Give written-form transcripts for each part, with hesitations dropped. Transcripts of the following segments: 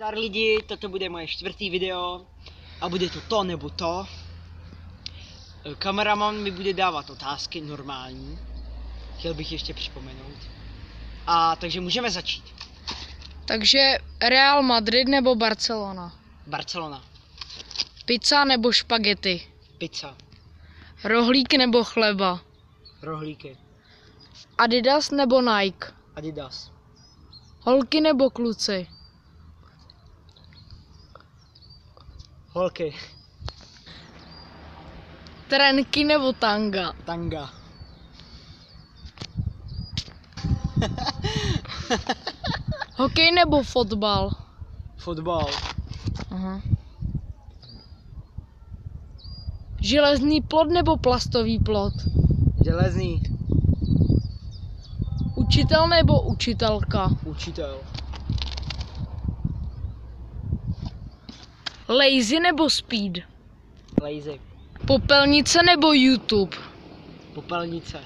Zdar lidi, toto bude moje 4. video a bude to nebo to. Kameraman mi bude dávat otázky normální, chtěl bych ještě připomenout. A takže můžeme začít. Takže Real Madrid nebo Barcelona? Barcelona. Pizza nebo špagety? Pizza. Rohlík nebo chleba? Rohlíky. Adidas nebo Nike? Adidas. Holky nebo kluci? Holky. Trenky nebo tanga? Tanga. Hokej nebo fotbal? Fotbal. Aha. Železný plot nebo plastový plot? Železný. Učitel nebo učitelka? Učitel. Lazy nebo speed? Lazy. Popelnice nebo YouTube? Popelnice.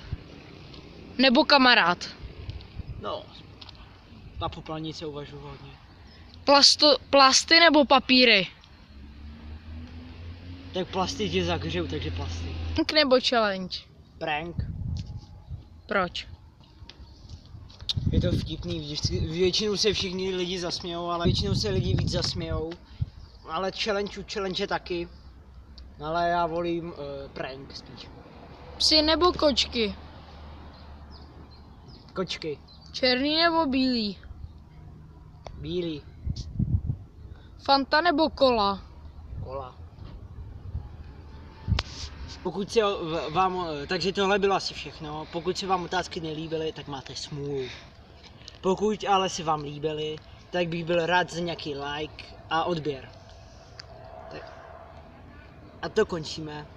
Nebo kamarád? No, na popelnice uvažuji hodně. Plasty nebo papíry? Tak plasty tě zahřejou, takže plasty. Prank nebo challenge? Prank. Proč? Je to vtipný, většinou se všichni lidi zasmějou, ale většinou se lidi víc zasmějou. Ale challenge taky. Ale já volím prank spíš. Psy nebo kočky? Kočky. Černý nebo bílý? Bílý. Fanta nebo kola? Kola. Pokud se vám, takže tohle bylo asi všechno. Pokud se vám otázky nelíbily, tak máte smůlu. Pokud ale se vám líbily, tak bych byl rád za nějaký like a odběr. Tak. A to končíme.